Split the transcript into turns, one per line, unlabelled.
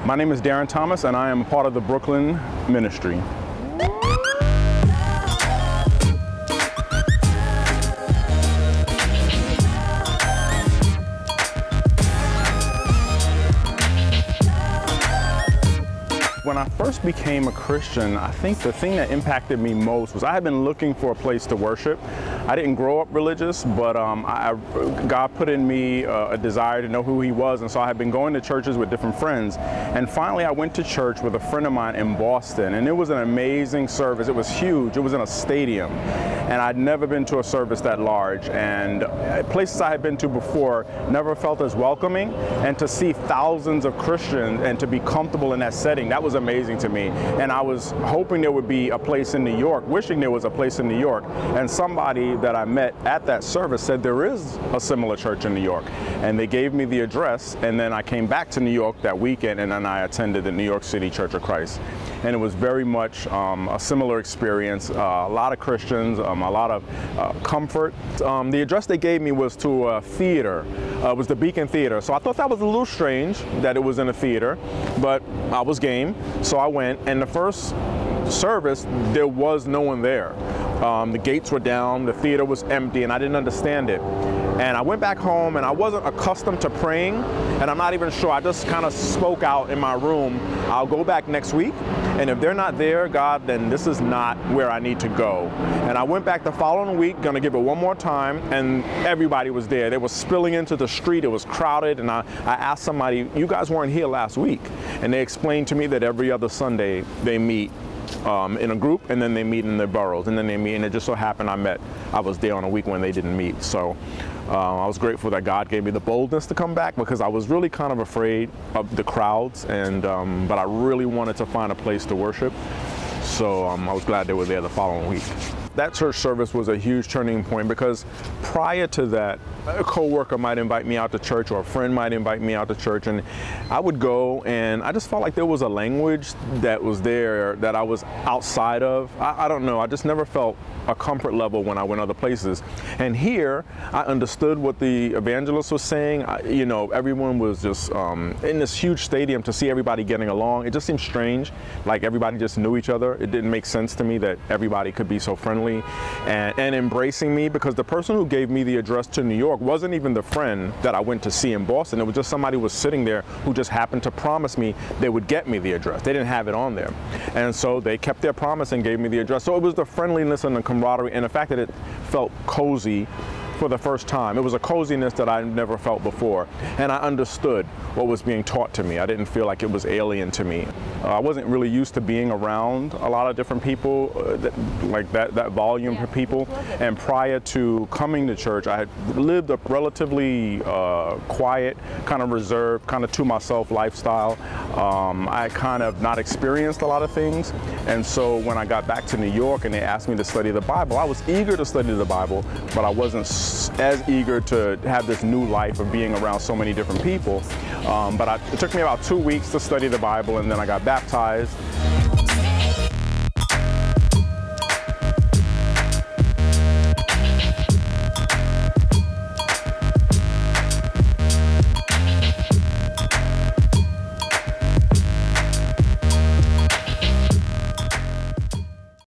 My name is Darren Thomas, and I am part of the Brooklyn ministry. When I first became a Christian, I think the thing that impacted me most was I had been looking for a place to worship. I didn't grow up religious, but God put in me a desire to know who He was, and so I had been going to churches with different friends. And finally, I went to church with a friend of mine in Boston, and it was an amazing service. It was huge. It was in a stadium, and I'd never been to a service that large. And places I had been to before never felt as welcoming, and to see thousands of Christians and to be comfortable in that setting, that was amazing to me. And I was hoping there would be a place in New York, wishing there was a place in New York. And somebody that I met at that service said there is a similar church in New York. And they gave me the address, and then I came back to New York that weekend, and then I attended the New York City Church of Christ. And it was very much a similar experience, a lot of Christians, a lot of comfort. The address they gave me was to a theater. It was the Beacon Theater. So I thought that was a little strange that it was in a theater, but I was game. So I went, and the first service, there was no one there. The gates were down, the theater was empty, and I didn't understand it. And I went back home, and I wasn't accustomed to praying, and I'm not even sure. I just kind of spoke out in my room, I'll go back next week, and if they're not there, God, then this is not where I need to go. And I went back the following week, gonna give it one more time, and everybody was there. They were spilling into the street, it was crowded, and I asked somebody, you guys weren't here last week? And they explained to me that every other Sunday they meet in a group, and then they meet in their boroughs, and then they meet, and it just so happened I was there on a week when they didn't meet. So I was grateful that God gave me the boldness to come back, because I was really kind of afraid of the crowds, and but I really wanted to find a place to worship. So I was glad they were there the following week. That church service was a huge turning point, because prior to that, a coworker might invite me out to church, or a friend might invite me out to church, and I would go, and I just felt like there was a language that was there that I was outside of. I don't know, I just never felt a comfort level when I went other places. And here, I understood what the evangelist was saying. You know, everyone was just in this huge stadium, to see everybody getting along. It just seemed strange, like everybody just knew each other. It didn't make sense to me that everybody could be so friendly and embracing me, because the person who gave me the address to New York wasn't even the friend that I went to see in Boston. It was just somebody who was sitting there who just happened to promise me they would get me the address. They didn't have it on there. And so they kept their promise and gave me the address. So it was the friendliness and the camaraderie, and the fact that it felt cozy for the first time. It was a coziness that I never felt before, and I understood what was being taught to me. I didn't feel like it was alien to me. I wasn't really used to being around a lot of different people, like that volume of people. And prior to coming to church, I had lived a relatively quiet, kind of reserved, kind of to myself lifestyle. I kind of not experienced a lot of things, and so when I got back to New York and they asked me to study the Bible, I was eager to study the Bible, but I wasn't as eager to have this new life of being around so many different people. But it took me about 2 weeks to study the Bible, and then I got baptized.